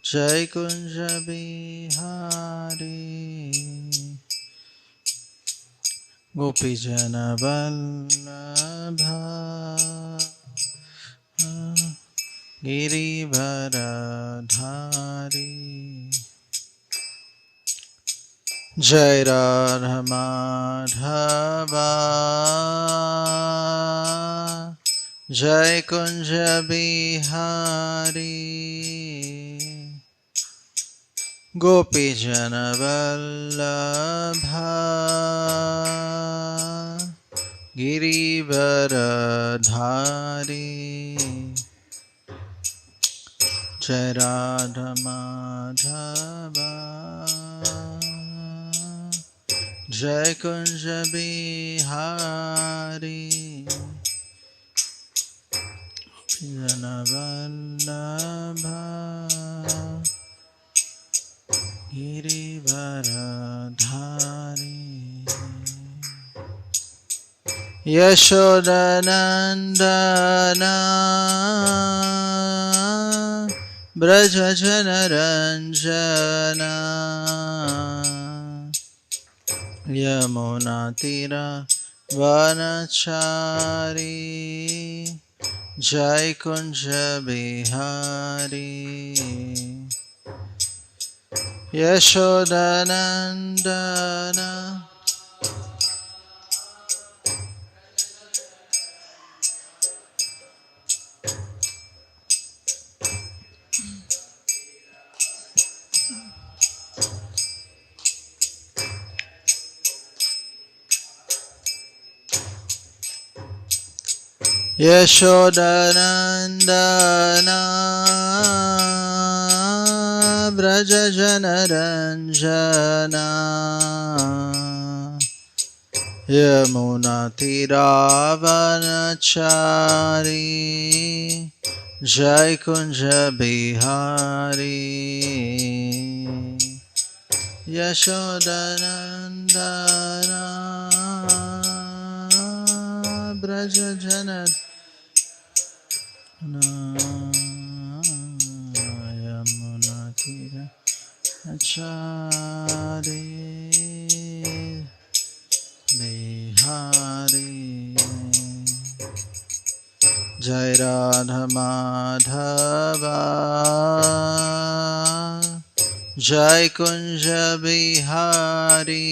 जय कुंज बिहारी गोपी जन वल्लभा गिरिवरधारी जय राधा माधवा जय कुंज बिहारी गोपी जन वल्लभा गिरिवरधारी जय राधा माधवा जय कुंज बिहारी जन वल्लभा गिरिवरधारी यशोदनन्दना ब्रजजनरञ्जना यमुनातीरा वनचारी जय कुंज बिहारी यशोदनन्दना यशोदनन्दना व्रजजनरञ्जना यमुनातीरावनचारी जय कुंज बिहारी यशोदनन्दना ब्रजजनर यमुनातीरा आचार्य बिहारी जय राधा माधवा जय कुंज बिहारी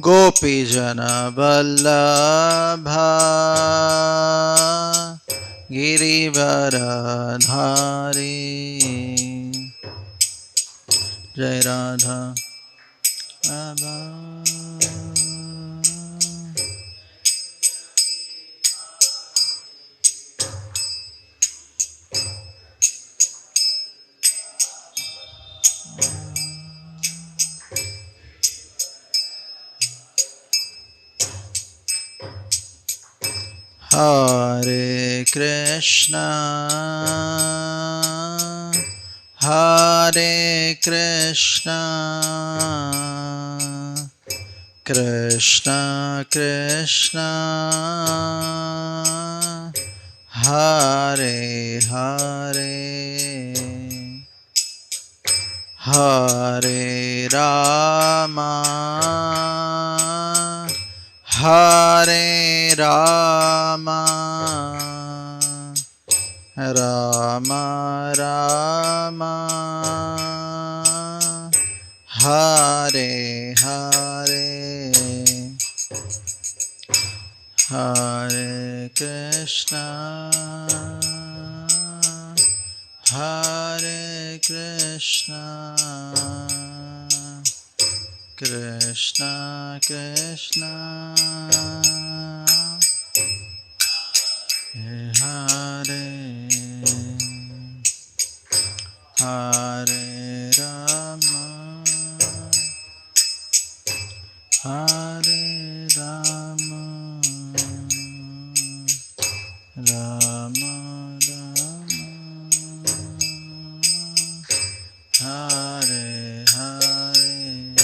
गोपी जन वल्लभा गिरिवरधारी जय Radha Madhava Hare Krishna Hare Krishna Krishna Krishna Hare Hare Hare Rama Hare Rama Rama Rama Hare Hare Hare Krishna Hare Krishna Krishna Krishna Hare Hare Rama Hare Rama Rama Rama Hare Hare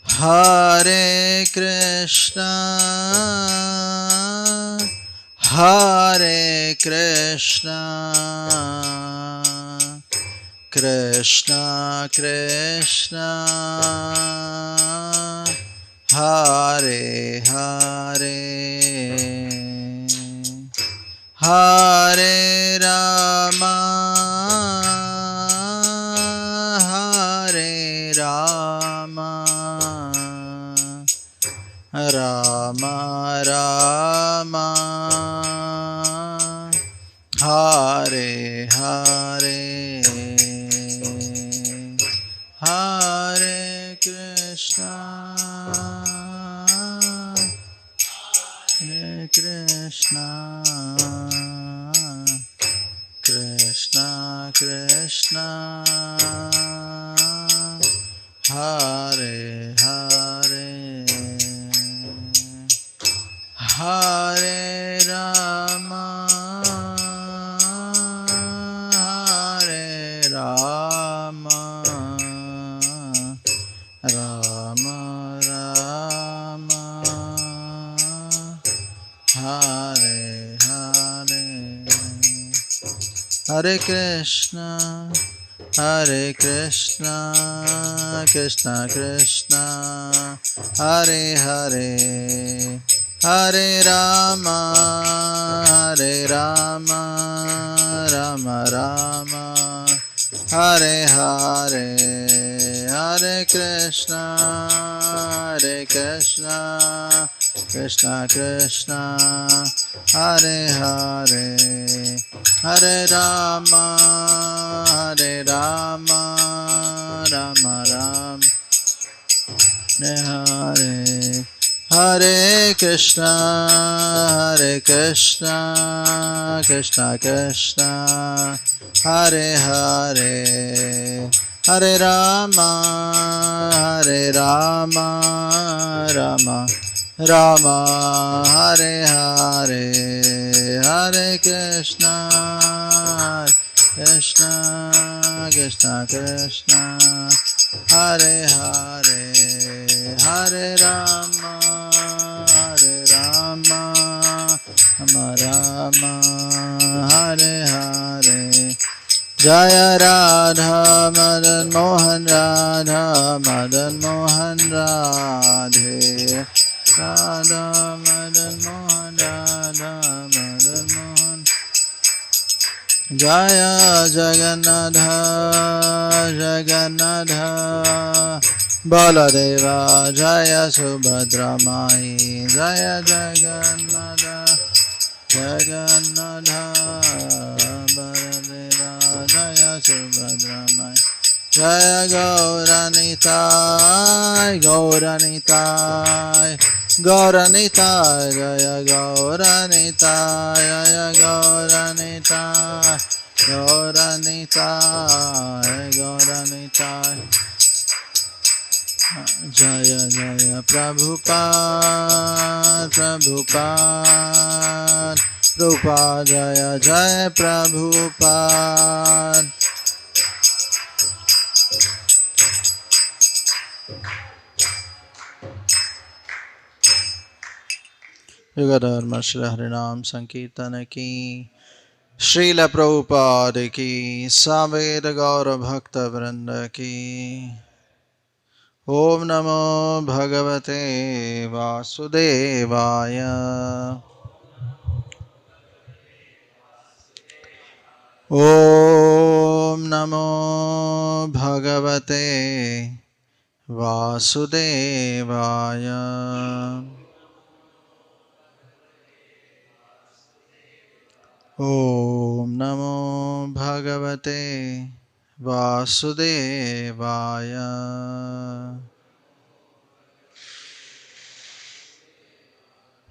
Hare Krishna Hare Krishna, Krishna Krishna, Hare Hare, Hare Rama, Hare Rama, Rama Rama, Hare Hare, Hare Krishna, Hare Krishna, Krishna Krishna, Hare Hare, Hare Rama, Hare Rama, Rama Rama, Hare Hare, Hare Krishna, Hare Krishna, Krishna Krishna, Hare Hare, Hare Rama, Hare Rama, Rama Rama, Hare Hare, Hare Krishna, Hare Krishna, Krishna Krishna, Hare Hare, Hare Rama, Hare Rama, Rama Rama, Hare Hare Krishna, Hare Krishna, Krishna Krishna, Hare Hare, Hare Rama, Hare Rama, Rama Rama, Hare Hare, Hare Krishna, Krishna Krishna Krishna, Hare Hare, Hare Rama, Hare Rama, Rama Rama, Hare Hare, Jaya Radha Madan Mohan, Radha Madan Mohan, Radhe Radha Madan Mohan, Radha Madan Mohan, Jaya Jagannatha, Jagannatha, Baladeva, Jaya Subhadra Mai, Jaya Jagannatha, Jagannatha, Baladeva, Jaya Subhadra Mai, Jaya Gauranitai, Gauranitai, Gauranitai, Jaya Gauranitai, Jaya Gauranitai, Gauranitai, Gauranitai, Jaya Jaya Prabhupada, Prabhupada, Prabhupada, Jaya Jaya Prabhupada. युगधर्म Shri हरिनाम संकीर्तन की, श्रील प्रभुपाद की, सावेद गौर भक्त वृंद की। ओम नमो भगवते वासुदेवाय। ओम नमो भगवते वासुदेवाय। ओम नमो भगवते वासुदेवाय।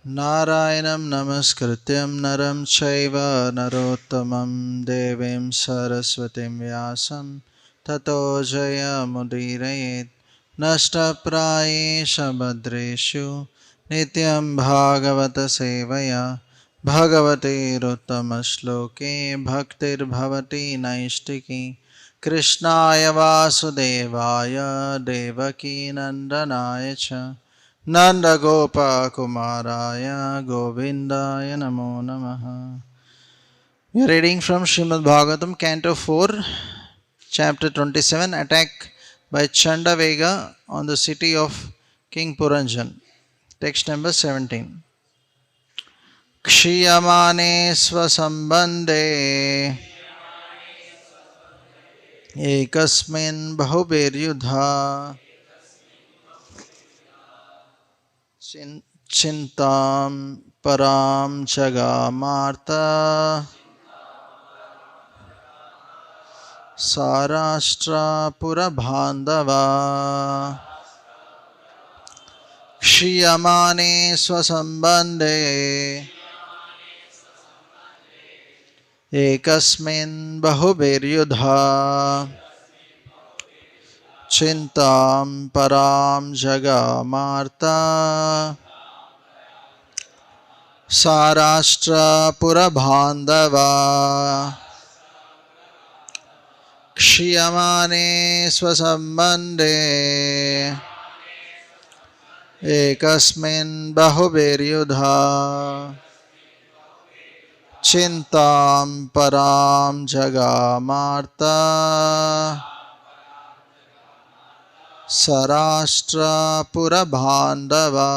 नारायणं नमस्कृत्यं नरं चैव नरोत्तमं देवीं सरस्वतीं व्यासं ततो जयमुदीरयेत्। नष्टप्रायेषु भद्रेषु नित्यं भागवत सेवया भगवतेरुत्तमश्लोके भक्तिर्भवति नैष्टिकी। कृष्णाय वासुदेवाय देवकीनन्दनाय च Nanda Gopa Kumaraya Govindaya Namo Namaha. We are reading from Srimad Bhagavatam, Canto 4, Chapter 27, Attack by Chandavega on the city of King Puranjan. Text number 17. Kshiyamane swasambandhe ekasmin bahubiryudha chintam param jagamarta Sarashtra Purabhandava Kshiyamane swasambandhe ekasmin bahubiryudha chintam param jagamarta Sarashtra Purabhandava Kshiyamane swasambandhe ekasmin bahubiryudha chintam param jagamarta Sarashtra Purabhandava.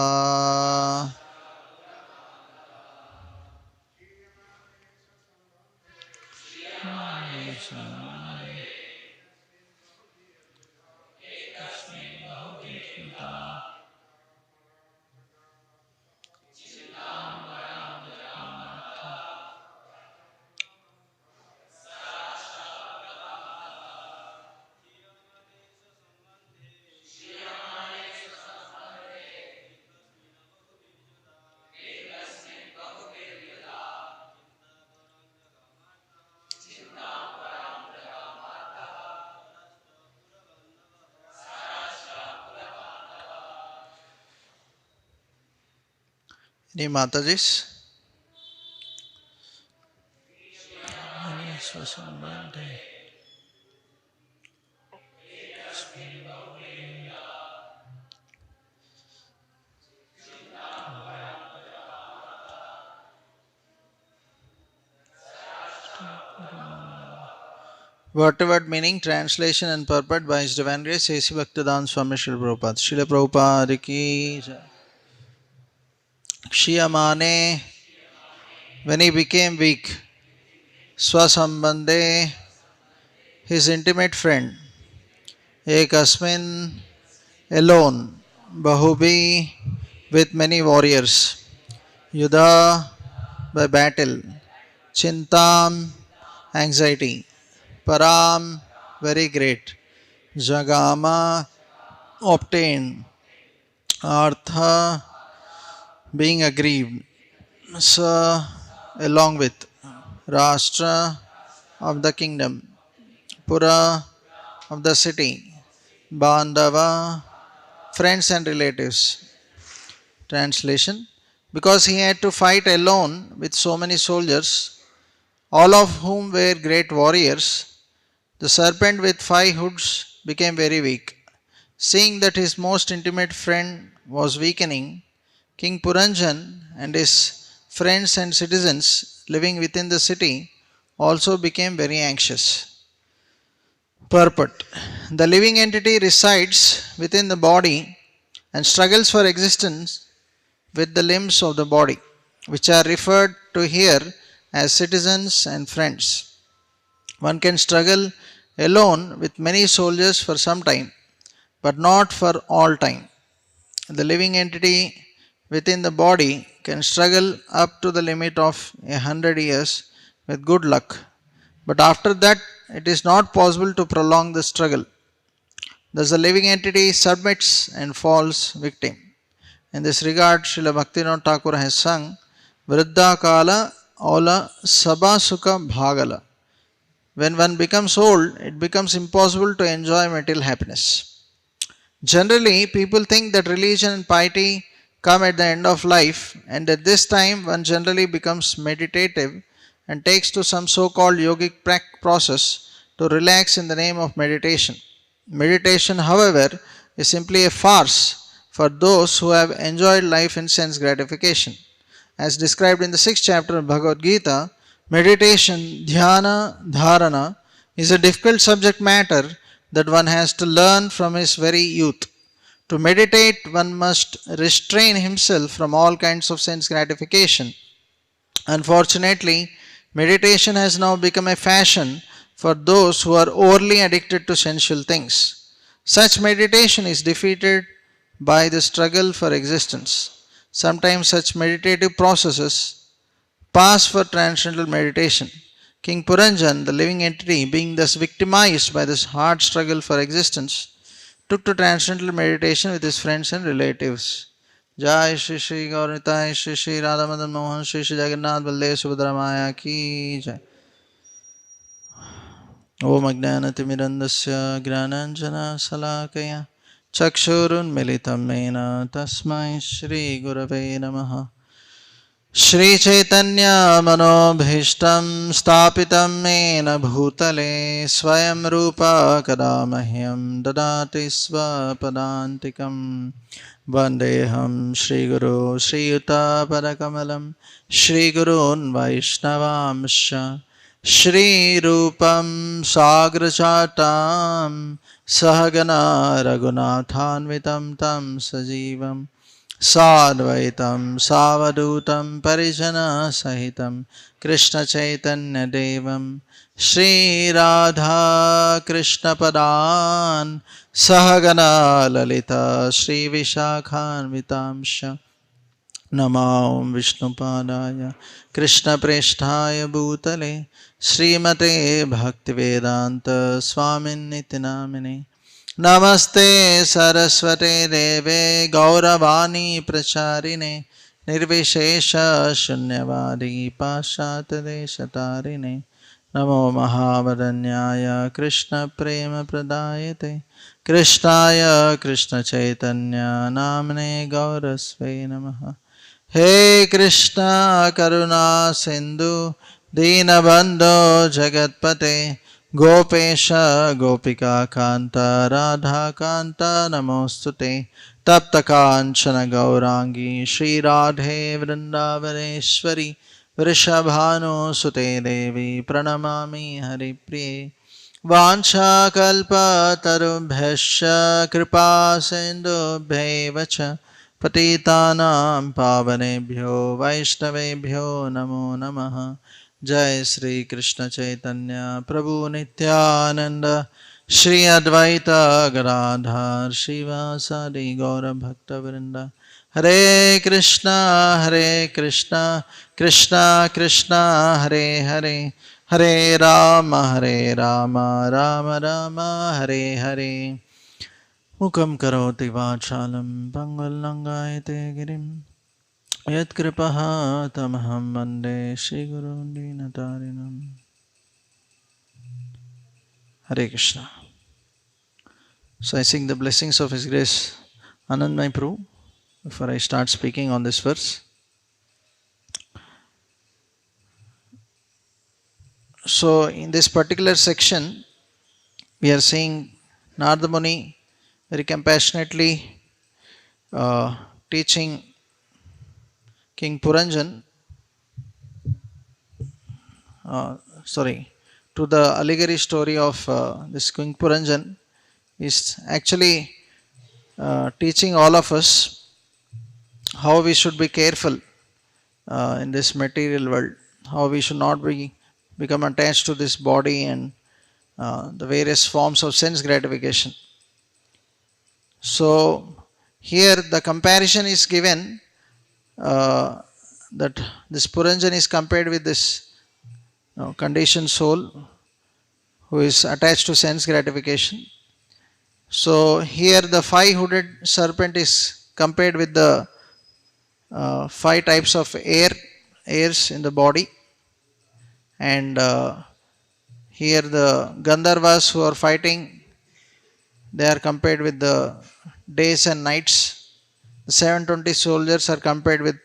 Any Matajis? Word-to-word meaning, translation and purport by His Divine Grace A.C. Bhaktivedanta Swami Srila Prabhupada. Srila Prabhupada ki jai. Kshiyamane, when he became weak, swasambandhe, his intimate friend, ekasmin, alone, bahubi, with many warriors, yudha, by battle, chintam, anxiety, param, very great, jagama, obtained, artha, being aggrieved, sa, along with, rashtra, of the kingdom, pura, of the city, bandava, friends and relatives. Translation: because he had to fight alone with so many soldiers, all of whom were great warriors, the serpent with 5 hoods became very weak. Seeing that his most intimate friend was weakening, King Puranjan and his friends and citizens living within the city also became very anxious. Purport: the living entity resides within the body and struggles for existence with the limbs of the body, which are referred to here as citizens and friends. One can struggle alone with many soldiers for some time, but not for all time. The living entity within the body can struggle up to the limit of 100 years with good luck, but after that it is not possible to prolong the struggle. Thus the living entity submits and falls victim. In this regard, Srila Bhaktivinoda Thakur has sung Vriddha Kala Ola Sabha Sukha Bhagala. When one becomes old, it becomes impossible to enjoy material happiness. Generally, people think that religion and piety come at the end of life, and at this time one generally becomes meditative and takes to some so-called yogic process to relax in the name of meditation. Meditation, however, is simply a farce for those who have enjoyed life in sense gratification. As described in the 6th chapter of Bhagavad Gita, meditation, dhyana, dharana is a difficult subject matter that one has to learn from his very youth. To meditate, one must restrain himself from all kinds of sense gratification. Unfortunately, meditation has now become a fashion for those who are overly addicted to sensual things. Such meditation is defeated by the struggle for existence. Sometimes such meditative processes pass for transcendental meditation. King Puranjan, the living entity, being thus victimized by this hard struggle for existence, took to transcendental meditation with his friends and relatives. जय श्री श्री गौरताय श्री श्री राधा मदन मोहन श्री श्री जगन्नाथ बलदेव सुभद्रा माया की जय। ओम अज्ञानतिमिरन्दस्य ज्ञानाञ्जनशलाकया चक्षुरुन्मिलितं येन तस्मै श्रीगुरवे नमः। श्रीचैतन्यमनोभीष्टं स्थापितं येन भूतले स्वयं रूपा कदा मह्यं ददाति स्वपदान्तिकं। वन्देऽहं श्रीगुरो श्रीयुतापदकमलं श्रीगुरून् वैष्णवांश्च श्रीरूपं साग्रजातां सहगना रघुनाथान्वितं तं सजीवं साद्वैतं सावधूतं परिजनसहितं कृष्णचैतन्यदेवं श्रीराधाकृष्णपदान् सहगना ललिता श्रीविशाखान्वितांश्च नमो विष्णुपादाय कृष्णप्रेष्ठाय भूतले श्रीमते भक्तिवेदान्त स्वामिन्निति नामिने। नमस्ते सरस्वते देवे गौरवाणी प्रचारिणे निर्विशेष शून्यवादी पाश्चात्यदेशतारिणे। नमो महावदन्याय कृष्णप्रेमप्रदायते कृष्णाय कृष्णचैतन्य नाम्ने गौरस्वे नमः। हे कृष्ण करुणा सिंधु दीनबंधो जगत्पते गोपेश गोपिका कांत राधा कांत नमोस्तुते। तप्त कांचन गौरांगी श्री राधे वृंदावनेश्वरी वृषभानुसुते देवी प्रणमामि हरिप्रिये। वाञ्छाकल्पतरुभ्यश्च कृपा सिन्धुभ्यैव च पतितानां पावनेभ्यो वैष्णवेभ्यो नमो नमः। जय श्री कृष्ण चैतन्य प्रभु नित्यानंद श्री अद्वैत गदाधर श्रीवासादि गौरभक्तवृंद। हरे कृष्णा कृष्णा कृष्णा हरे हरे हरे राम राम राम हरे हरे। मुखं करोति वाचालं पंगुल्लंघयते गिरिं यत्कृपः तमहं वन्दे श्रीगुरुं दीनतारिणम्। Hare Krishna. So I sing the blessings of His Grace Anandmay Prabhu before I start speaking on this verse. So in this particular section, we are seeing Narada Muni very compassionately teaching King Puranjan, to the allegory story of this King Puranjan is actually teaching all of us how we should be careful in this material world, how we should not become attached to this body and the various forms of sense gratification. So here the comparison is given that this Puranjan is compared with this conditioned soul who is attached to sense gratification. So here the five-hooded serpent is compared with the five types of airs in the body, and here the Gandharvas who are fighting, they are compared with the days and nights. The 720 soldiers are compared with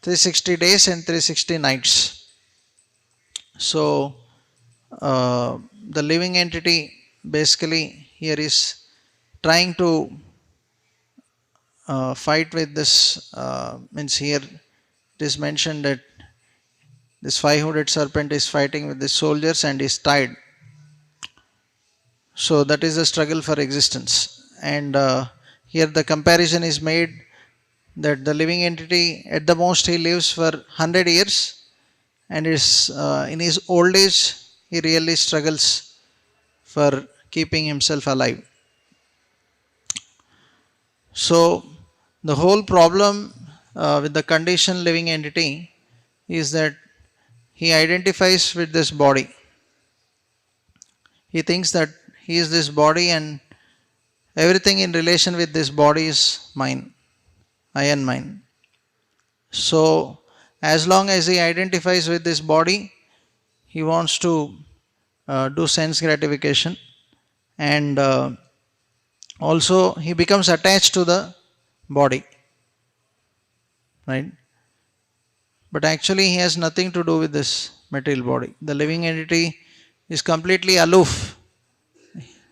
360 days and 360 nights. So the living entity basically here is trying to fight with this, means here it is mentioned that this five-hooded serpent is fighting with the soldiers and is tied. So that is the struggle for existence. And here the comparison is made that the living entity at the most he lives for 100 years, and is in his old age he really struggles for keeping himself alive. So the whole problem with the conditioned living entity is that he identifies with this body. He thinks that he is this body and everything in relation with this body is mine, I and mine. So as long as he identifies with this body, he wants to do sense gratification, and also he becomes attached to the body, right? But actually he has nothing to do with this material body. The living entity is completely aloof,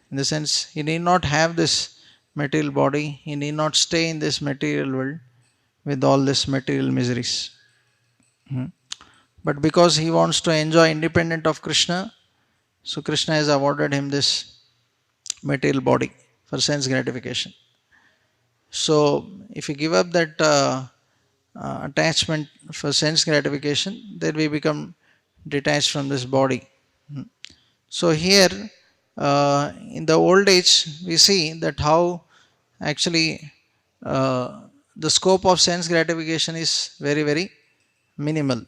in the sense he need not have this material body, he need not stay in this material world with all this material miseries. Hmm. But because he wants to enjoy independent of Krishna, so Krishna has awarded him this material body for sense gratification. So if you give up that attachment for sense gratification, then we become detached from this body. Hmm. So here, in the old age, we see that how actually the scope of sense gratification is very, very minimal.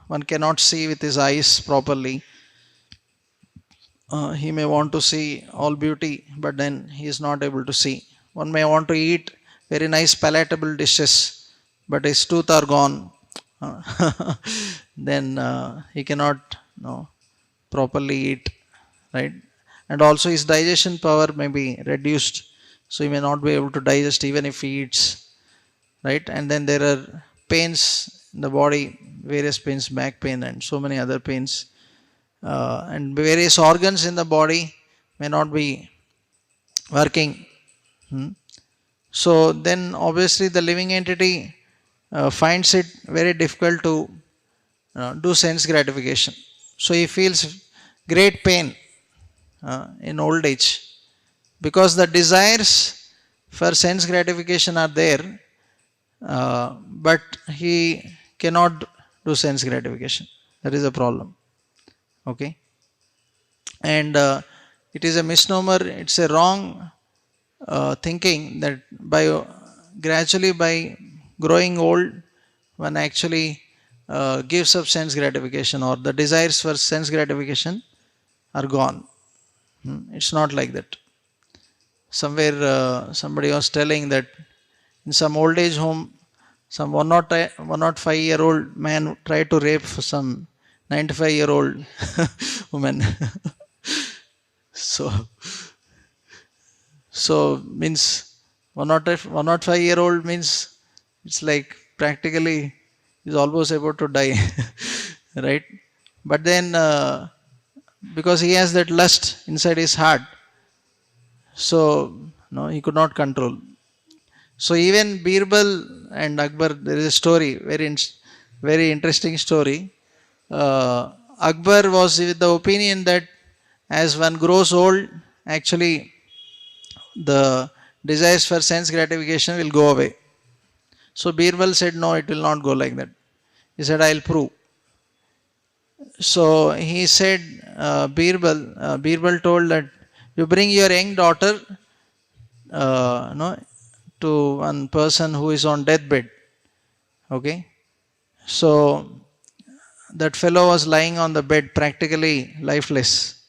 One cannot see with his eyes properly. He may want to see all beauty, but then he is not able to see. One may want to eat very nice palatable dishes, but his tooth are gone. Then he cannot properly eat, right? And also his digestion power may be reduced, so he may not be able to digest even if he eats, right? And then there are pains in the body, various pains, back pain, and so many other pains, and various organs in the body may not be working. Hmm. So then obviously the living entity finds it very difficult to do sense gratification. So he feels great pain in old age, because the desires for sense gratification are there, but he cannot do sense gratification. That is a problem. Okay. And it is a misnomer, it's a wrong thinking that by gradually by growing old, one actually gives up sense gratification, or the desires for sense gratification are gone. It's not like that. Somewhere somebody was telling that in some old age home, some 105-year-old man tried to rape some 95-year-old woman. so So means 105-year-old means it's like practically is almost about to die, right? But then because he has that lust inside his heart, so no, he could not control. So even Birbal and Akbar, there is a story, very interesting story. Akbar was with the opinion that as one grows old, actually the desires for sense gratification will go away. So Birbal said, no, it will not go like that. He said, I'll prove. So he said, Birbal told that you bring your young daughter no, to one person who is on deathbed. Okay. So that fellow was lying on the bed, practically lifeless.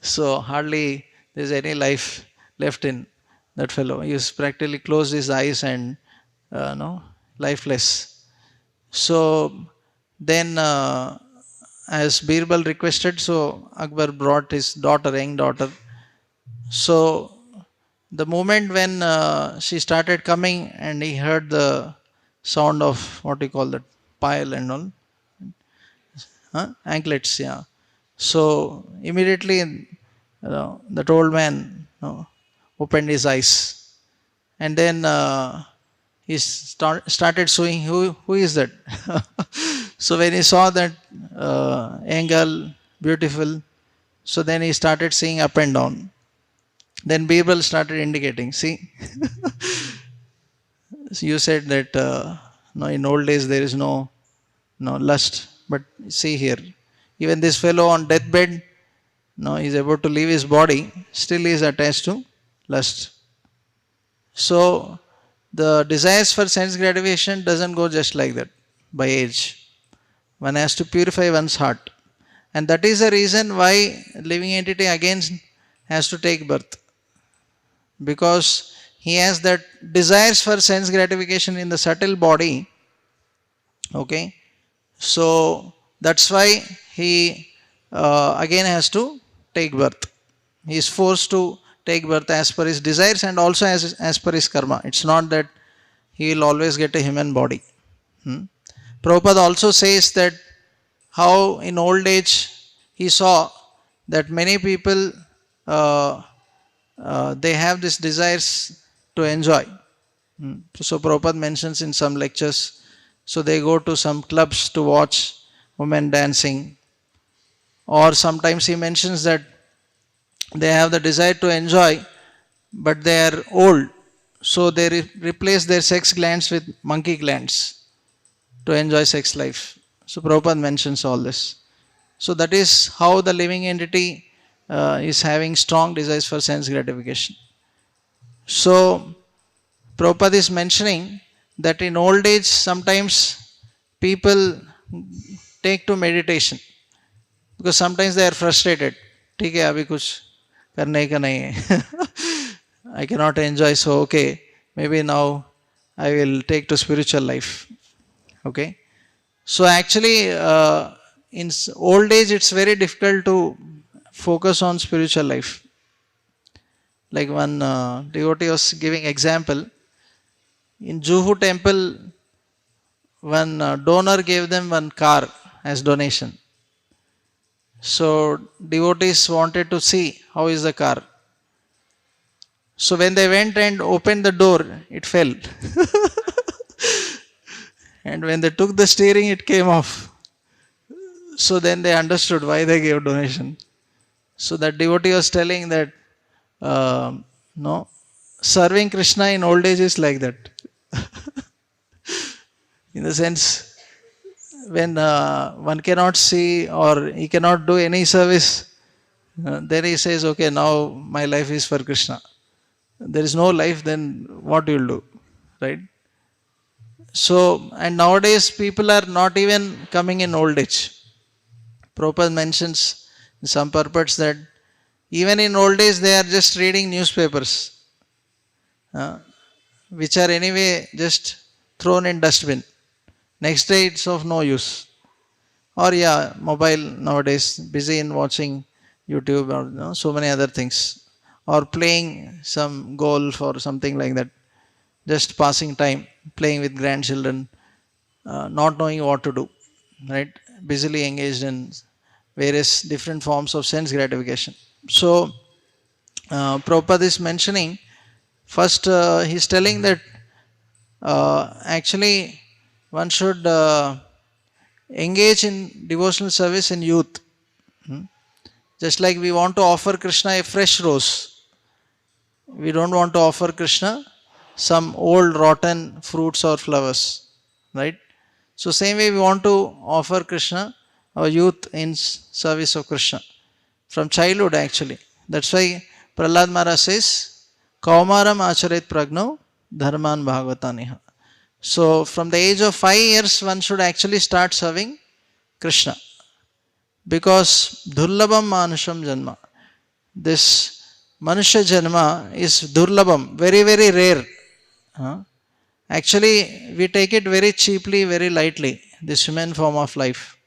So hardly there's any life left in that fellow. He's practically closed his eyes and no, lifeless. So then, as Birbal requested, so Akbar brought his daughter, young daughter. So the moment when she started coming and he heard the sound of what you call that pile and all, anklets, yeah. So immediately, that old man opened his eyes. And then he started showing who is that. So when he saw that young girl, beautiful, so then he started seeing up and down. Then Birbal started indicating, see, so you said that no, in old days there is no lust, but see here, even this fellow on deathbed, no, he is about to leave his body, still he is attached to lust. So the desires for sense gratification doesn't go just like that by age. One has to purify one's heart. And that is the reason why living entity again has to take birth. Because he has that desires for sense gratification in the subtle body. Okay. So that's why he again has to take birth. He is forced to take birth as per his desires and also as per his karma. It's not that he will always get a human body. Prabhupada also says that how in old age he saw that many people they have these desires to enjoy. So Prabhupada mentions in some lectures, so they go to some clubs to watch women dancing, or sometimes he mentions that they have the desire to enjoy, but they are old, so they replace their sex glands with monkey glands to enjoy sex life. So Prabhupada mentions all this. So that is how the living entity is having strong desires for sense gratification. So Prabhupada is mentioning that in old age sometimes people take to meditation because sometimes they are frustrated. ठीक है अभी कुछ करने का नहीं है. I cannot enjoy, so okay, maybe now I will take to spiritual life. Okay. So actually in old age it's very difficult to focus on spiritual life. Like one devotee was giving example. In Juhu temple, one donor gave them one car as donation. So devotees wanted to see how is the car. So when they went and opened the door, it fell. And when they took the steering, it came off. So then they understood why they gave donation. So that devotee was telling that no, serving Krishna in old age is like that. In the sense, when one cannot see or he cannot do any service, then he says, okay, now my life is for Krishna. There is no life, then what you will do, right? So, and nowadays people are not even coming in old age. Prabhupada mentions in some purports that even in old age they are just reading newspapers, which are anyway just thrown in dustbin. Next day it's of no use. Or yeah, mobile nowadays, busy in watching YouTube or so many other things. Or playing some golf or something like that. Just passing time, playing with grandchildren, not knowing what to do. Right? Busily engaged in various different forms of sense gratification. So, Prabhupada is mentioning, first he's telling that actually one should engage in devotional service in youth. Just like we want to offer Krishna a fresh rose. We don't want to offer Krishna some old rotten fruits or flowers. Right? So same way we want to offer Krishna our youth in service of Krishna. From childhood actually. That's why Prahlad Maharaj says, Kaumaram acharet pragno dharman bhagavataniha. So from the age of 5 years one should actually start serving Krishna. Because Durlabam Manusham Janma. This Manusha Janma is Durlabam, very, very rare. Actually, we take it very cheaply, very lightly, this human form of life.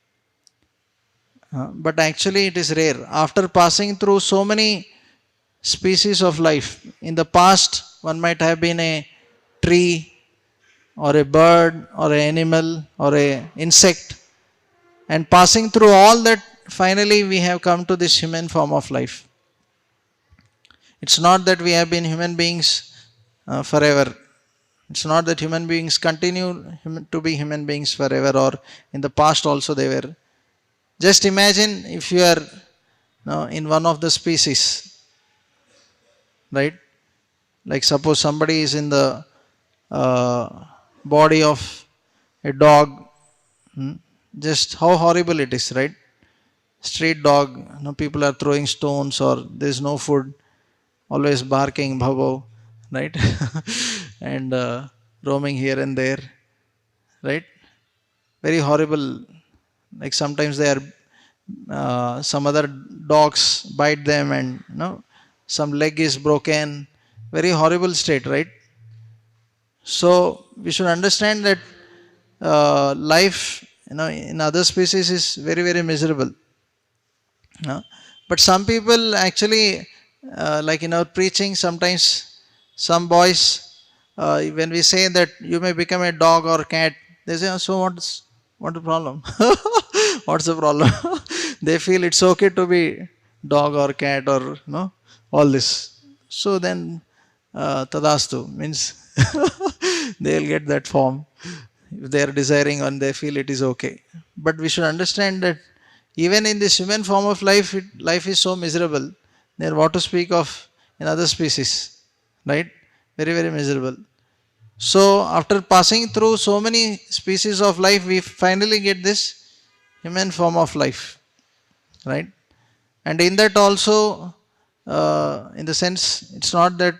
But actually it is rare. After passing through so many species of life, in the past one might have been a tree or a bird or an animal or an insect. And passing through all that, finally we have come to this human form of life. It's not that we have been human beings forever. It's not that human beings continue to be human beings forever, or in the past also they were. Just imagine if you are in one of the species, right? Like suppose somebody is in the body of a dog. Hmm? Just how horrible it is, right? Street dog, people are throwing stones, or there's no food, always barking, bhavo, right? And roaming here and there, right? Very horrible. Like sometimes they are, some other dogs bite them, and some leg is broken. Very horrible state, right? So we should understand that life, in other species is very very miserable. But some people actually, like in our preaching, sometimes some boys, when we say that you may become a dog or cat, they say, "Oh, so what's the problem? What's the problem?" They feel it's okay to be dog or cat or all this. So then, tadastu means they'll get that form if they are desiring and they feel it is okay. But we should understand that even in this human form of life, life is so miserable. Then what to speak of in other species, right? Very, very miserable. So after passing through so many species of life, we finally get this human form of life, right? And in that also, in the sense, it's not that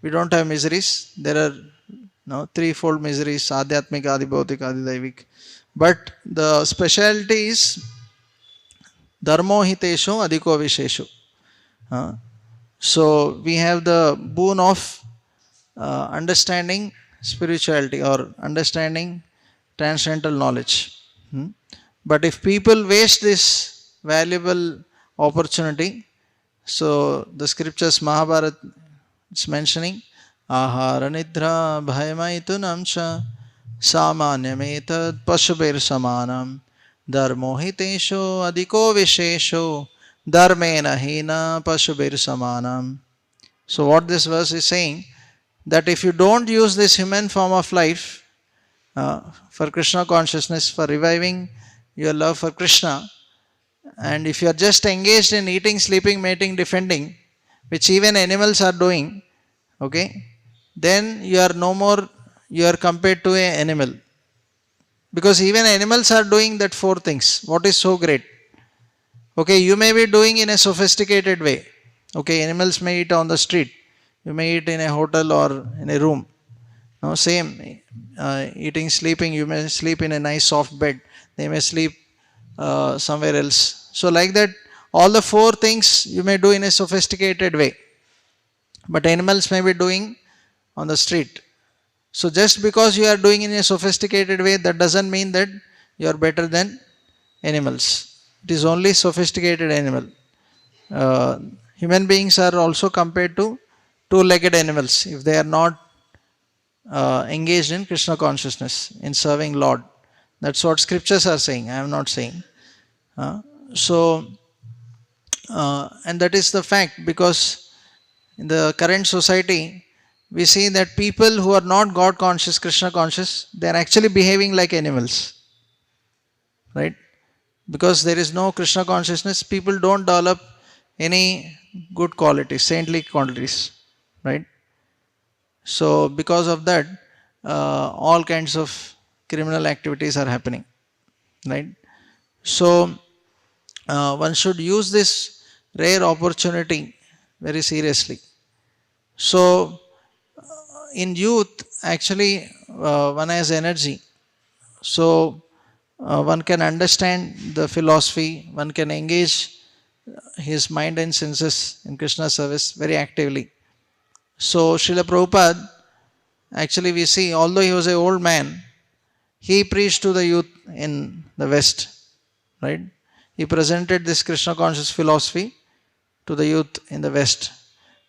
we don't have miseries. There are threefold miseries: adhyatmik, adibhautik, adidaivik. But the specialty is dharmo hiteshu adhiko visheshu. So we have the boon of understanding spirituality or understanding transcendental knowledge. But if people waste this valuable opportunity, so the scriptures Mahabharata is mentioning ahara nidra bhayamaitunam cha samanyameta pashubir samanam dharmo hitesho adhiko vishesho dharmena hina pashubir samanam. So what this verse is saying, that if you don't use this human form of life for Krishna consciousness, for reviving your love for Krishna, and if you are just engaged in eating, sleeping, mating, defending, which even animals are doing, okay, then you are no more, you are compared to an animal. Because even animals are doing that four things. What is so great? Okay, you may be doing in a sophisticated way. Okay, animals may eat on the street. You may eat in a hotel or in a room. No, same. Eating, sleeping, you may sleep in a nice soft bed. They may sleep somewhere else. So like that, all the four things you may do in a sophisticated way. But animals may be doing on the street. So just because you are doing in a sophisticated way, that doesn't mean that you are better than animals. It is only sophisticated animal. Human beings are also compared to two-legged animals if they are not engaged in Krishna consciousness, in serving Lord. That's what scriptures are saying. I am not saying. And that is the fact, because in the current society, we see that people who are not God conscious, Krishna conscious, they are actually behaving like animals. Right? Because there is no Krishna consciousness, people don't develop any good qualities, saintly qualities. Right? So because of that, all kinds of criminal activities are happening. Right? So one should use this rare opportunity very seriously. So in youth, actually, one has energy. So one can understand the philosophy, one can engage his mind and senses in Krishna service very actively. So Srila Prabhupada, actually we see, although he was an old man, he preached to the youth in the West, right? He presented this Krishna conscious philosophy to the youth in the West,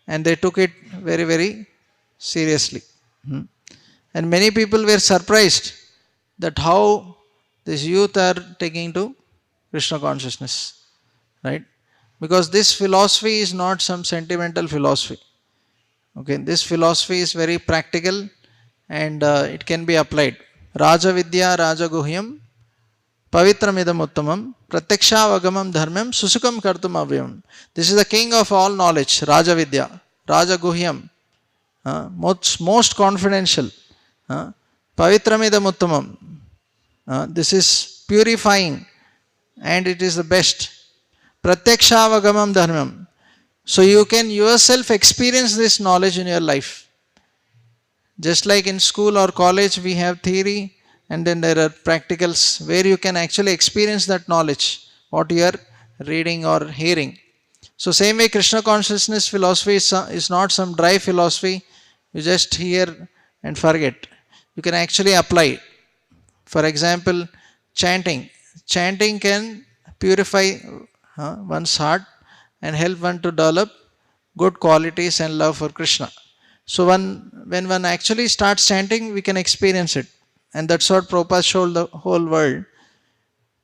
and they took it very, very seriously. And many people were surprised that how these youth are taking to Krishna consciousness, right? Because this philosophy is not some sentimental philosophy. Okay, this philosophy is very practical and it can be applied. Raja Vidya Raja Guhyam Pavitramidam Uttamam Pratyakshavagamam Dharmam Susukam Kartum Avyam. This is the king of all knowledge, Raja Vidya, Raja Guhyam, most confidential. Pavitramidam Uttamam. This is purifying and it is the best. Pratyakshavagamam Dharmam. So you can yourself experience this knowledge in your life. Just like in school or college, we have theory and then there are practicals where you can actually experience that knowledge, what you are reading or hearing. So, same way, Krishna consciousness philosophy is not some dry philosophy you just hear and forget. You can actually apply. For example, chanting. Chanting can purify one's heart and help one to develop good qualities and love for Krishna. So when one actually starts chanting, we can experience it. And that's what Prabhupada showed the whole world.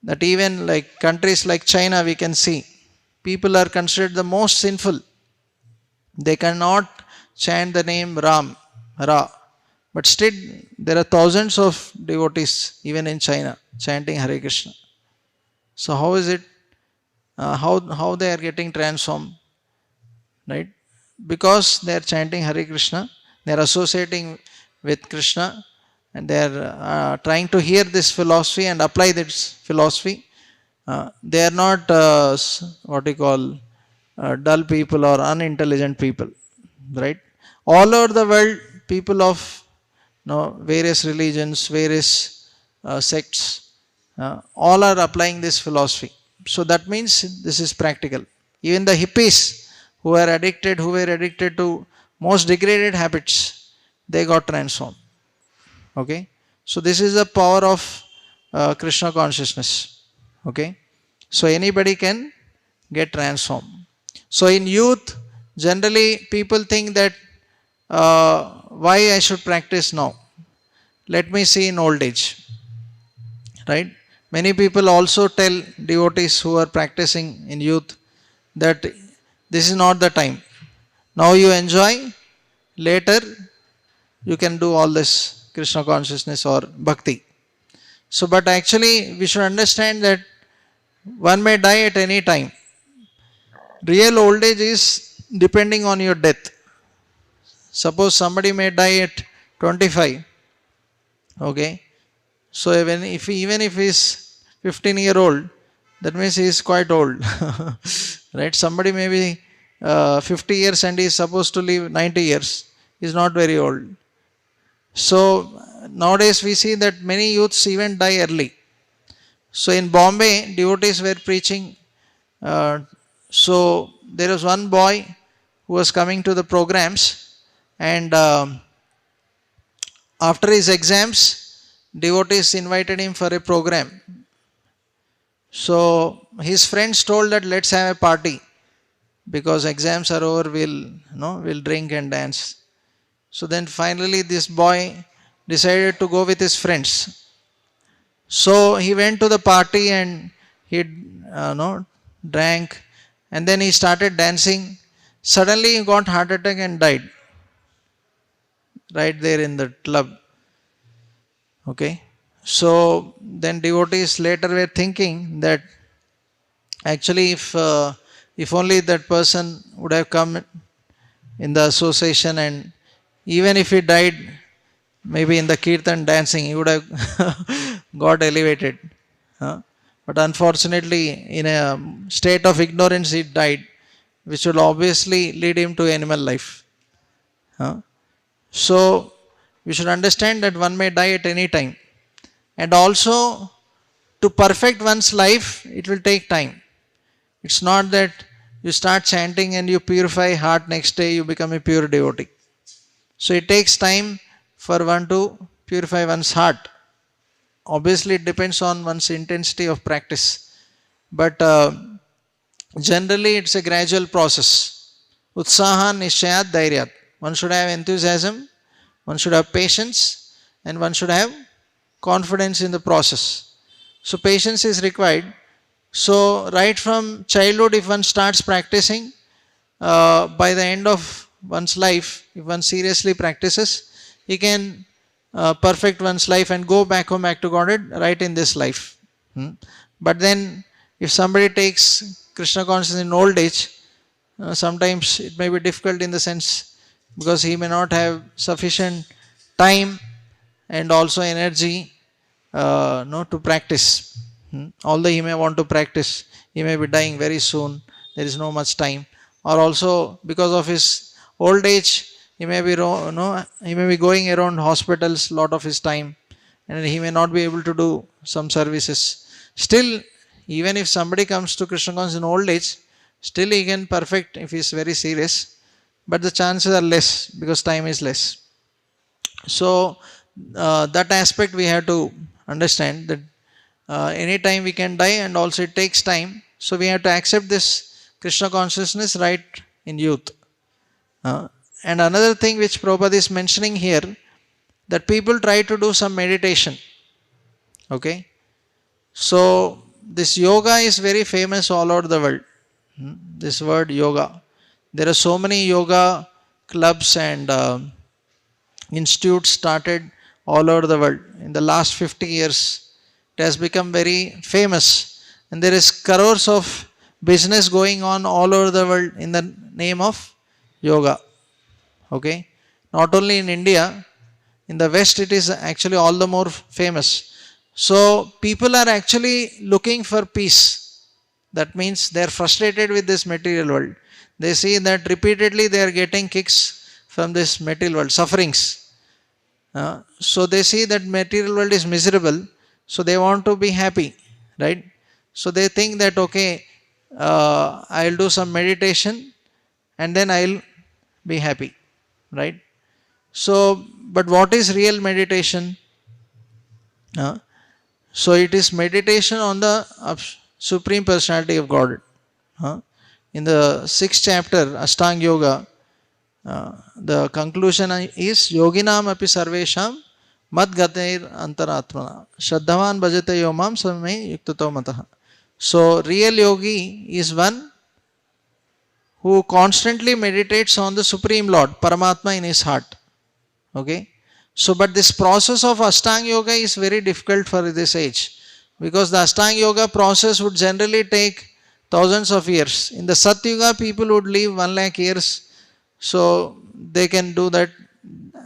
That even like countries like China, we can see people are considered the most sinful. They cannot chant the name Ram, Ra. But still, there are thousands of devotees, even in China, chanting Hare Krishna. So how is it? How they are getting transformed? Right? Because they are chanting Hare Krishna, they are associating with Krishna, and they are trying to hear this philosophy and apply this philosophy. They are not what you call dull people or unintelligent people, right? All over the world, people of various religions, various sects, all are applying this philosophy. So that means this is practical. Even the hippies who were addicted to most degraded habits, they got transformed. Okay, so this is the power of Krishna consciousness. Okay, so anybody can get transformed. So in youth, generally people think that why I should practice now. Let me see in old age. Right? Many people also tell devotees who are practicing in youth that this is not the time. Now you enjoy, later you can do all this Krishna consciousness or bhakti. So, but actually, we should understand that one may die at any time. Real old age is depending on your death. Suppose somebody may die at 25. Okay. So even if he is 15-year-old, that means he is quite old. Right? Somebody may be 50 years and he is supposed to live 90 years. He is not very old. So nowadays we see that many youths even die early. So in Bombay, devotees were preaching. So there was one boy who was coming to the programs, and after his exams, devotees invited him for a program. So his friends told that let's have a party because exams are over. We'll drink and dance. So then finally this boy decided to go with his friends. So he went to the party and he drank, and then he started dancing. Suddenly he got heart attack and died right there in the club. Okay. So then devotees later were thinking that actually if only that person would have come in the association, and even if he died maybe in the kirtan dancing, he would have got elevated. But unfortunately, in a state of ignorance, he died, which will obviously lead him to animal life. So we should understand that one may die at any time. And also, to perfect one's life, it will take time. It's not that you start chanting and you purify heart, next day you become a pure devotee. So it takes time for one to purify one's heart. Obviously, it depends on one's intensity of practice. But generally, it's a gradual process. Utsaha nishayat dhairyat. One should have enthusiasm, one should have patience, and one should have confidence in the process. So patience is required. So right from childhood, if one starts practicing, by the end of one's life, if one seriously practices, he can perfect one's life and go back home, back to Godhead right in this life. But then, if somebody takes Krishna consciousness in old age, sometimes it may be difficult in the sense because he may not have sufficient time and also energy to practice. Although he may want to practice, he may be dying very soon. There is no much time, or also because of his old age, he may be he may be going around hospitals lot of his time, and he may not be able to do some services. Still, even if somebody comes to Krishna consciousness in old age, still he can perfect if he is very serious, but the chances are less because time is less. So that aspect we have to understand, that anytime we can die, and also it takes time. So we have to accept this Krishna consciousness right in youth. And another thing which Prabhupada is mentioning here, that people try to do some meditation. Okay. So this yoga is very famous all over the world. This word yoga. There are so many yoga clubs and institutes started all over the world. In the last 50 years, it has become very famous. And there is crores of business going on all over the world in the name of yoga. Okay. Not only in India, in the West it is actually all the more famous. So people are actually looking for peace. That means they are frustrated with this material world. They see that repeatedly they are getting kicks from this material world, sufferings. So they see that material world is miserable, so they want to be happy, right? So they think that, okay, I'll do some meditation and then I'll be happy, right? So, but what is real meditation? So it is meditation on the Supreme Personality of God. In the 6th chapter, Ashtanga Yoga, the conclusion is Yoginam api sarvesham mad gateir antaratmana Shraddhavan bhajate yomam samay yuktato mataha. So real yogi is one who constantly meditates on the Supreme Lord, Paramatma in his heart. Okay. So, but this process of Ashtanga Yoga is very difficult for this age, because the Ashtanga Yoga process would generally take thousands of years. In the Sat Yuga, people would live 1 lakh years, so they can do that.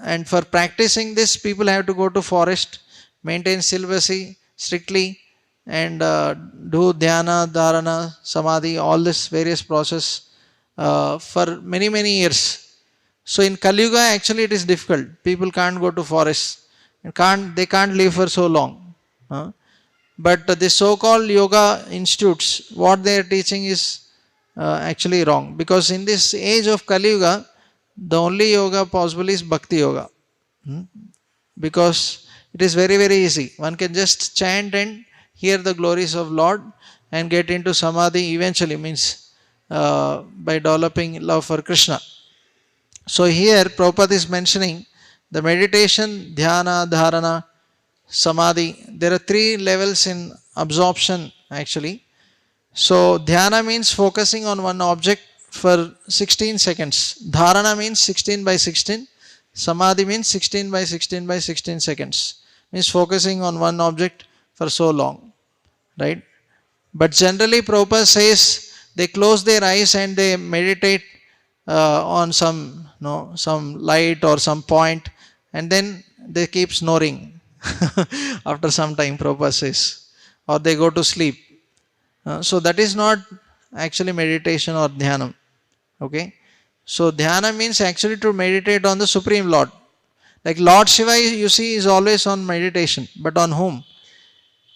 And for practicing this, people have to go to forest, maintain celibacy strictly, and do dhyana, dharana, samadhi, all this various process for many years. So in Kali Yuga, actually it is difficult. People can't go to forests and they can't live for so long. But the so-called yoga institutes, what they are teaching is actually wrong. Because in this age of Kali Yuga, the only yoga possible is Bhakti Yoga. Because it is very easy. One can just chant and hear the glories of Lord and get into Samadhi eventually, means by developing love for Krishna. So here Prabhupada is mentioning the meditation, dhyana, dharana, samadhi. There are 3 levels in absorption actually. So dhyana means focusing on one object for 16 seconds. Dharana means 16 by 16. Samadhi means 16 by 16 by 16 seconds. Means focusing on one object for so long. Right? But generally Prabhupada says they close their eyes and they meditate on some light or some point, and then they keep snoring after some time, Prabhupada says, or they go to sleep. So that is not actually meditation or dhyana. Okay. So dhyana means actually to meditate on the Supreme Lord. Like Lord Shiva, you see, is always on meditation, but on whom?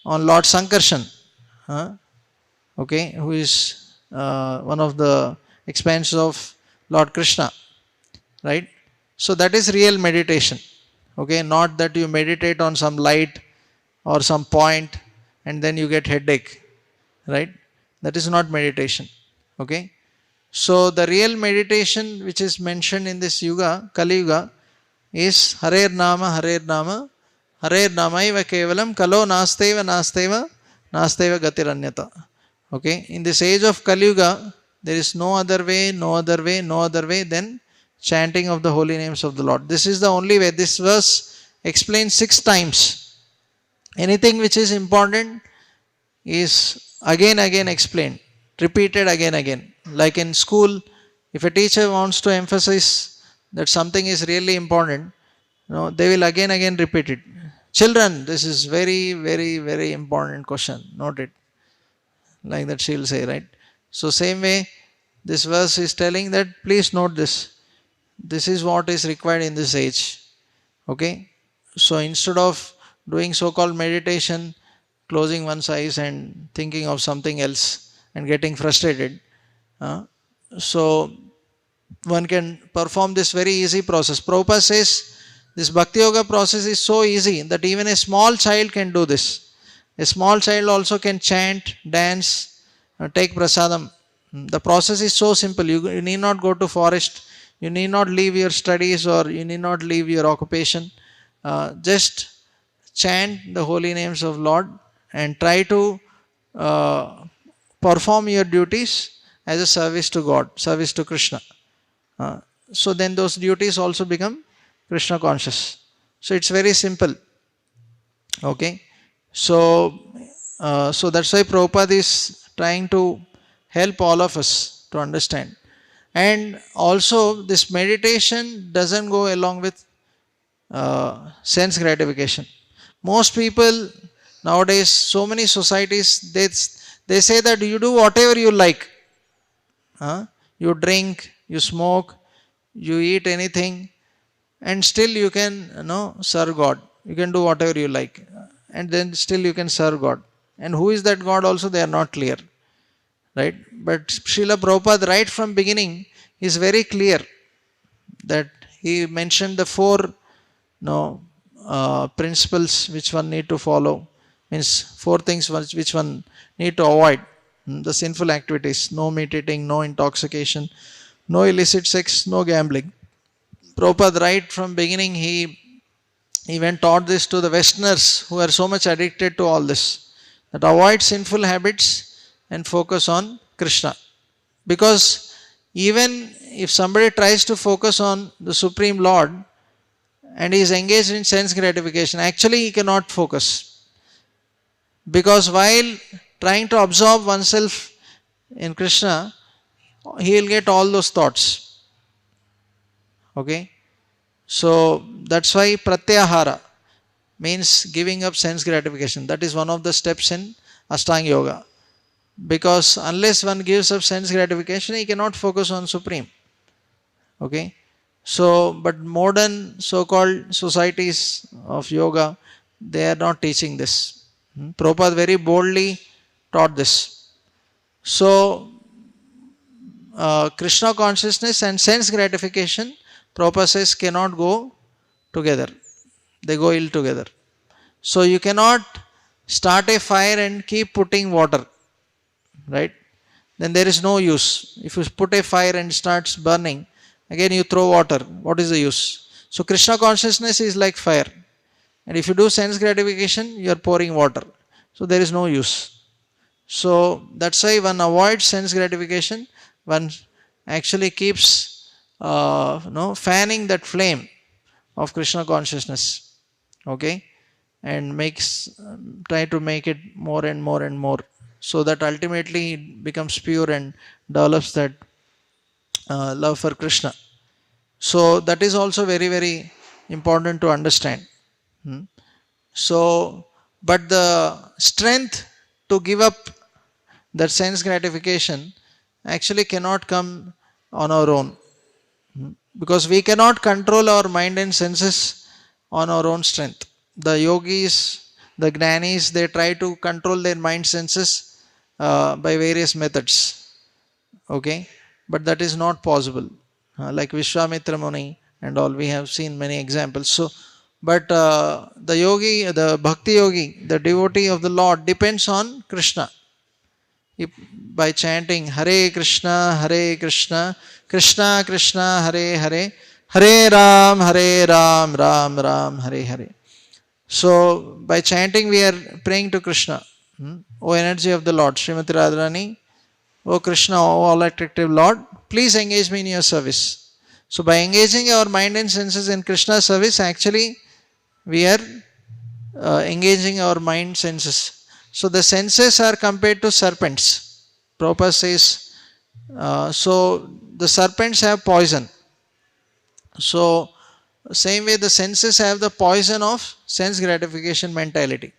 On Lord Sankarshan. Okay, who is one of the expansions of Lord Krishna, right? So that is real meditation. Okay, not that you meditate on some light or some point and then you get headache, right? That is not meditation. Okay, so the real meditation which is mentioned in this Yuga, Kali Yuga, is Hare Nama, Hare Nama, Hare Namaiva Kevalam, Kalo Nasteva Nasteva, Nasteva Gatiranyata. Okay, in this age of Kali Yuga, there is no other way than chanting of the holy names of the Lord. This is the only way. This verse explains 6 times. Anything which is important is again explained, repeated again. Like in school, if a teacher wants to emphasize that something is really important, they will again repeat it. Children, this is very important question. Note it. Like that she will say, right? So same way, this verse is telling that please note this. This is what is required in this age. Okay? So instead of doing so-called meditation, closing one's eyes and thinking of something else and getting frustrated, so one can perform this very easy process. Prabhupada says this Bhakti Yoga process is so easy that even a small child can do this. A small child also can chant, dance, take prasadam. The process is so simple. You need not go to forest. You need not leave your studies or you need not leave your occupation. Just chant the holy names of Lord and try to perform your duties as a service to God, service to Krishna. So then those duties also become Krishna conscious. So it's very simple. Okay. So that's why Prabhupada is trying to help all of us to understand. And also this meditation doesn't go along with sense gratification. Most people nowadays, so many societies, they say that you do whatever you like. You drink, you smoke, you eat anything, and still you can serve God. You can do whatever you like, and then still you can serve God. And who is that God also, they are not clear. Right? But Srila Prabhupada right from beginning is very clear that he mentioned the 4 principles which one need to follow. Means 4 things which one need to avoid. The sinful activities, no meat eating, no intoxication, no illicit sex, no gambling. Prabhupada right from beginning he even taught this to the Westerners who are so much addicted to all this. That avoid sinful habits and focus on Krishna. Because even if somebody tries to focus on the Supreme Lord and he is engaged in sense gratification, actually he cannot focus. Because while trying to absorb oneself in Krishna, he will get all those thoughts. Okay? So that's why pratyahara means giving up sense gratification. That is one of the steps in Ashtanga Yoga. Because unless one gives up sense gratification, he cannot focus on Supreme. Okay? So, but modern so-called societies of yoga, they are not teaching this. Prabhupada very boldly taught this. So, Krishna consciousness and sense gratification, Prabhupada says, cannot go together. They go ill together. So, you cannot start a fire and keep putting water. Right? Then there is no use. If you put a fire and it starts burning, again you throw water. What is the use? So Krishna consciousness is like fire. And if you do sense gratification, you are pouring water. So there is no use. So that's why one avoids sense gratification. One actually keeps fanning that flame of Krishna consciousness. Okay? And try to make it more and more and more. So that ultimately it becomes pure and develops that love for Krishna. So that is also very important to understand. So, but the strength to give up that sense gratification actually cannot come on our own. Because we cannot control our mind and senses on our own strength. The yogis, the gnanis, they try to control their mind senses by various methods. Okay? But that is not possible. Like Vishwamitra Muni and all, we have seen many examples. So, but the yogi, the bhakti yogi, the devotee of the Lord depends on Krishna. By chanting Hare Krishna, Krishna Krishna, Hare Hare, Hare Ram, Ram Ram, Hare Hare. So, by chanting we are praying to Krishna. O energy of the Lord, Srimati Radharani, O Krishna, O all attractive Lord, please engage me in your service. So by engaging our mind and senses in Krishna service, actually we are engaging our mind senses. So the senses are compared to serpents. Prabhupada says, so the serpents have poison. So same way the senses have the poison of sense gratification mentality.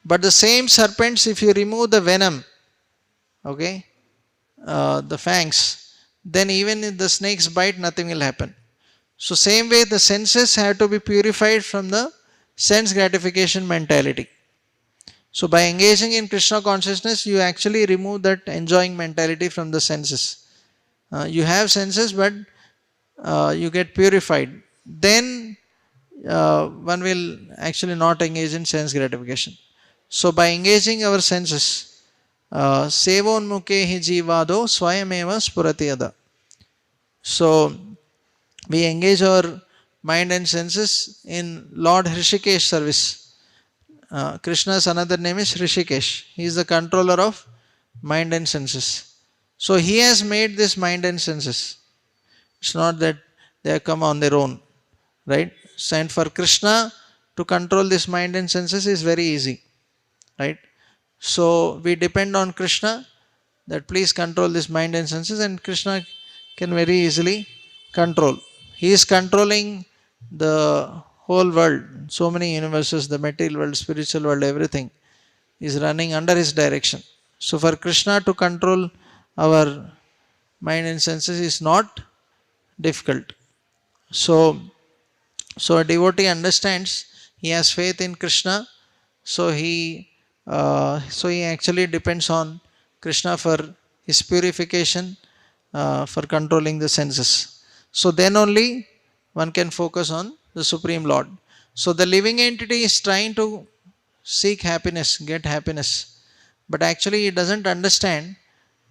But the same serpents, if you remove the venom, okay, the fangs, then even if the snakes bite, nothing will happen. So same way the senses have to be purified from the sense gratification mentality. So by engaging in Krishna consciousness, you actually remove that enjoying mentality from the senses. You have senses, but you get purified. Then one will actually not engage in sense gratification. So by engaging our senses, sevonmuke hi jivado swayameva spuratiyada. So we engage our mind and senses in Lord Hrishikesh service. Krishna's another name is Hrishikesh. He is the controller of mind and senses. So he has made this mind and senses. It's not that they have come on their own, right? And for Krishna to control this mind and senses is very easy, right? So we depend on Krishna that please control this mind and senses, and Krishna can very easily control. He is controlling the whole world, so many universes, the material world, spiritual world, everything is running under his direction. So for Krishna to control our mind and senses is not difficult. So a devotee understands, he has faith in Krishna, so he actually depends on Krishna for his purification, for controlling the senses. So then only one can focus on the Supreme Lord. So the living entity is trying to seek happiness, get happiness, but actually he doesn't understand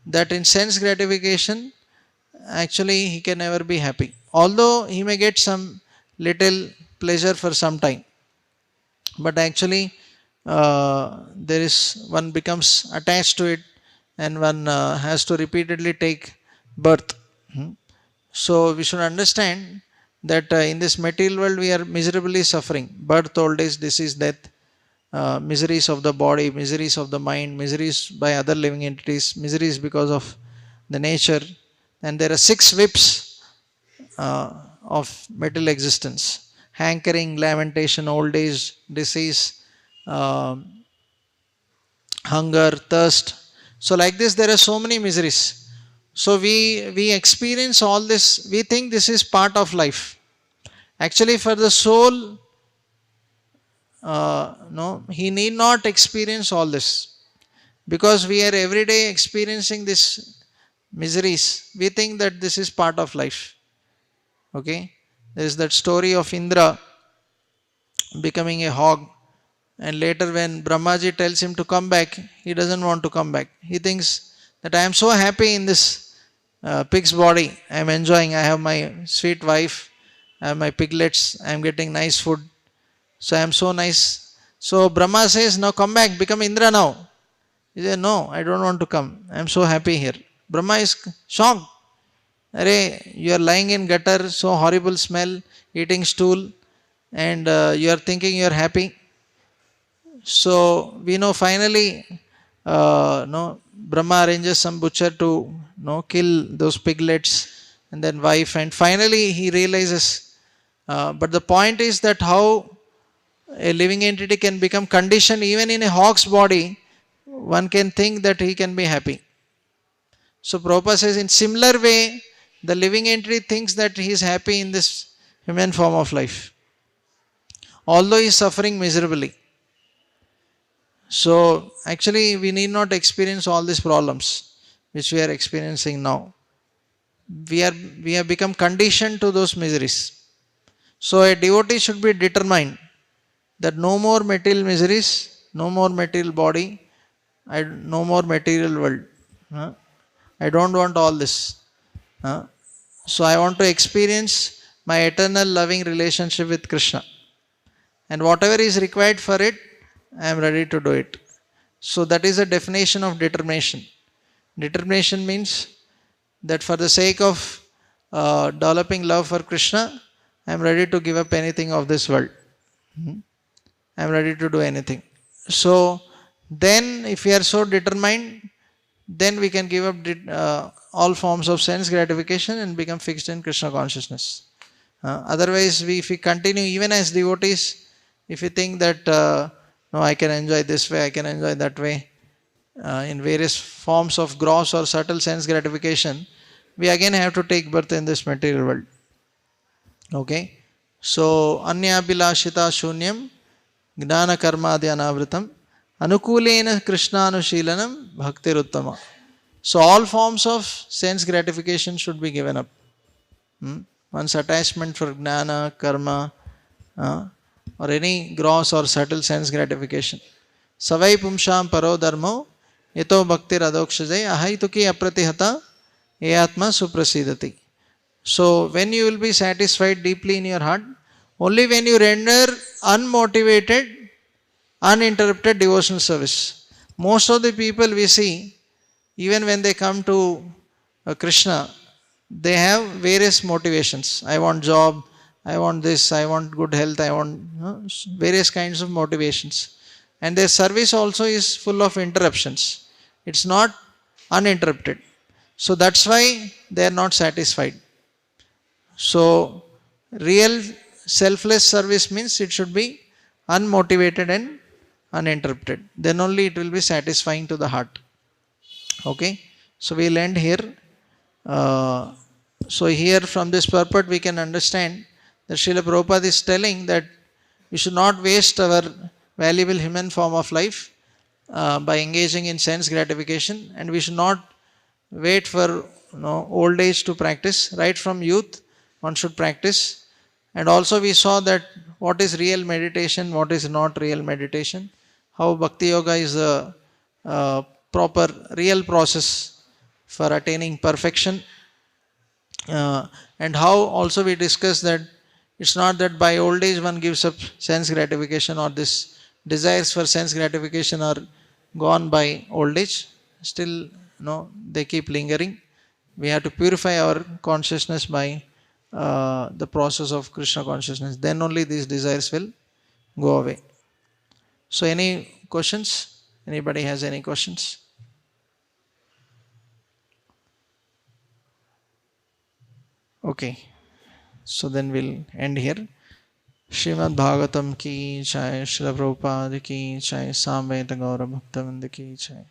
that in sense gratification, actually he can never be happy. Although he may get some little pleasure for some time, but actually there is one becomes attached to it, and one has to repeatedly take birth. So we should understand that in this material world we are miserably suffering: birth, old age, disease, death, miseries of the body, miseries of the mind, miseries by other living entities, miseries because of the nature. And there are 6 whips of material existence: hankering, lamentation, old age, disease, uh, hunger, thirst. So like this there are so many miseries. So we experience all this, we think this is part of life. Actually for the soul, no, he need not experience all this, because we are every day experiencing this miseries. We think that this is part of life. Okay, there is that story of Indra becoming a hog, and later when Brahmaji tells him to come back, he doesn't want to come back. He thinks that I am so happy in this pig's body, I am enjoying, I have my sweet wife, I have my piglets, I am getting nice food, so I am so nice. So Brahma says, now come back, become Indra now. He says, no, I don't want to come, I am so happy here. Brahma is shocked. Arey, you are lying in gutter, so horrible smell, eating stool, and you are thinking you are happy. So we know finally, no, Brahma arranges some butcher to kill those piglets, and then wife, and finally he realizes. But the point is that how a living entity can become conditioned even in a hog's body, one can think that he can be happy. So Prabhupada says, in similar way, the living entity thinks that he is happy in this human form of life, although he is suffering miserably. So actually we need not experience all these problems which we are experiencing now. We have become conditioned to those miseries. So a devotee should be determined that no more material miseries, no more material body, no more material world. I don't want all this. So I want to experience my eternal loving relationship with Krishna. And whatever is required for it, I am ready to do it. So that is a definition of determination. Determination means that for the sake of developing love for Krishna, I am ready to give up anything of this world. I am ready to do anything. So then if we are so determined, then we can give up all forms of sense gratification and become fixed in Krishna consciousness. Otherwise, if we continue even as devotees, if we think that no, I can enjoy this way, I can enjoy that way, in various forms of gross or subtle sense gratification, we again have to take birth in this material world. Okay? So, Anyabhilashita Shunyam Gnana Karmadhi Anavritam Anukulena Krishnanushilanam Bhaktiruttama. So, all forms of sense gratification should be given up. One's attachment for Gnana, Karma, or any gross or subtle sense gratification. Savai Pumsham Paro Dharmo Yato Bhaktir Adokshajay Ahaituki Apratihata Eyatma Suprasidati. So, when you will be satisfied deeply in your heart, only when you render unmotivated, uninterrupted devotional service. Most of the people we see, even when they come to Krishna, they have various motivations. I want job, I want this, I want good health, I want various kinds of motivations. And their service also is full of interruptions. It's not uninterrupted. So that's why they are not satisfied. So, real selfless service means it should be unmotivated and uninterrupted. Then only it will be satisfying to the heart. Okay? So, we will end here. So, here from this purport we can understand that Srila Prabhupada is telling that we should not waste our valuable human form of life by engaging in sense gratification, and we should not wait for old age to practice. Right from youth one should practice. And also we saw that what is real meditation, what is not real meditation, how Bhakti Yoga is a proper real process for attaining perfection, and how also we discussed that it's not that by old age one gives up sense gratification, or this desires for sense gratification are gone by old age. Still they keep lingering. We have to purify our consciousness by the process of Krishna consciousness. Then only these desires will go away. So, any questions? Anybody has any questions? Okay. So then we'll end here. Srimad Bhagavatam ki jai, Srila Prabhupada ki jai, Samveta Gaura Bhaktavinda ki jai.